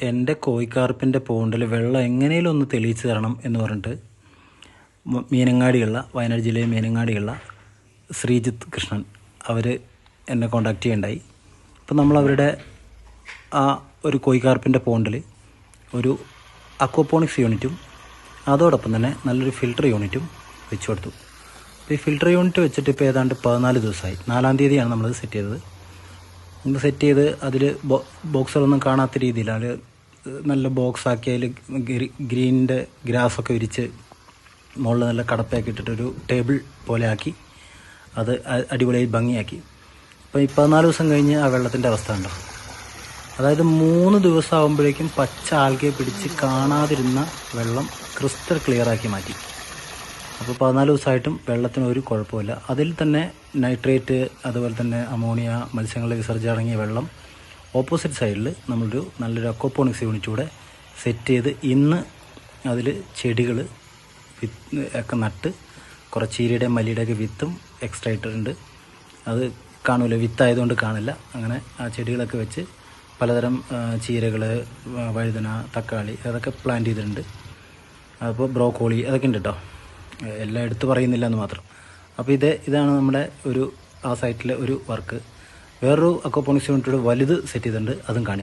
എൻ്റെ കോഴിക്കാർപ്പിൻ്റെ പോണ്ടിൽ വെള്ളം എങ്ങനെയും ഒന്ന് തെളിയിച്ച് തരണം എന്ന് പറഞ്ഞിട്ട് മീനങ്ങാടിയുള്ള വയനാട് ജില്ലയിൽ മീനങ്ങാടിയുള്ള ശ്രീജിത്ത് കൃഷ്ണൻ അവർ എന്നെ കോൺടാക്റ്റ് ചെയ്യുകയുണ്ടായി. അപ്പോൾ നമ്മളവരുടെ ആ ഒരു കോഴിക്കാർപ്പിൻ്റെ പോണ്ടിൽ ഒരു അക്വപോണിക്സ് യൂണിറ്റും അതോടൊപ്പം തന്നെ നല്ലൊരു ഫിൽട്ടർ യൂണിറ്റും വെച്ചു കൊടുത്തു. അപ്പോൾ ഈ ഫിൽട്ടർ യൂണിറ്റ് വെച്ചിട്ട് ഇപ്പോൾ ഏതാണ്ട് 14 ദിവസമായി. 4-ാം തീയതിയാണ് നമ്മളത് സെറ്റ് ചെയ്തത്. നമ്മൾ സെറ്റ് ചെയ്ത് അതിൽ ബോക്സുകളൊന്നും കാണാത്ത രീതിയിൽ അതിൽ നല്ല ബോക്സാക്കി അതിൽ ഗ്രീനിൻ്റെ ഗ്രാസൊക്കെ വിരിച്ച് മുകളിൽ നല്ല കടപ്പയൊക്കെ ഇട്ടിട്ടൊരു ടേബിൾ പോലെ ആക്കി അത് അടിപൊളിയായി ഭംഗിയാക്കി. അപ്പോൾ ഈ 14 ദിവസം കഴിഞ്ഞ് ആ വെള്ളത്തിൻ്റെ അവസ്ഥ ഉണ്ടോ, അതായത് 3 ദിവസം ആകുമ്പോഴേക്കും പച്ച ആൽഗയെ പിടിച്ച് കാണാതിരുന്ന വെള്ളം ക്രിസ്റ്റൽ ക്ലിയറാക്കി മാറ്റി. അപ്പോൾ 14 ദിവസമായിട്ടും വെള്ളത്തിന് ഒരു കുഴപ്പമില്ല. അതിൽ തന്നെ നൈട്രേറ്റ് അതുപോലെ തന്നെ അമോണിയ മത്സ്യങ്ങളുടെ വിസർജ്ജനം അടങ്ങിയ വെള്ളം ഓപ്പോസിറ്റ് സൈഡിൽ നമ്മളൊരു നല്ലൊരു അക്വപോണിക്സ് യൂണിറ്റ് കൂടെ സെറ്റ് ചെയ്ത് ഇന്ന് അതിൽ ചെടികൾ ഒക്കെ നട്ട് കുറച്ച് ചീരയുടെയും മല്ലിയുടെയൊക്കെ വിത്തും എക്സ്ട്രാ ഇട്ടിട്ടുണ്ട്. അത് കാണില്ല, വിത്തായതുകൊണ്ട് കാണില്ല. അങ്ങനെ ആ ചെടികളൊക്കെ വെച്ച് പലതരം ചീരകൾ, വഴുതന, തക്കാളി അതൊക്കെ പ്ലാന്റ് ചെയ്തിട്ടുണ്ട്. അപ്പോൾ ബ്രോക്കോളി അതൊക്കെ ഉണ്ട് കേട്ടോ, എല്ലാം എടുത്ത് പറയുന്നില്ല എന്ന് മാത്രം. അപ്പോൾ ഇതാണ് നമ്മുടെ ഒരു ആ സൈറ്റിലെ ഒരു വർക്ക്. വേറൊരു അക്വപോണിക്സ് യൂണിറ്റോട് വലുത് സെറ്റ് ചെയ്തിട്ടുണ്ട്, അതും കാണി.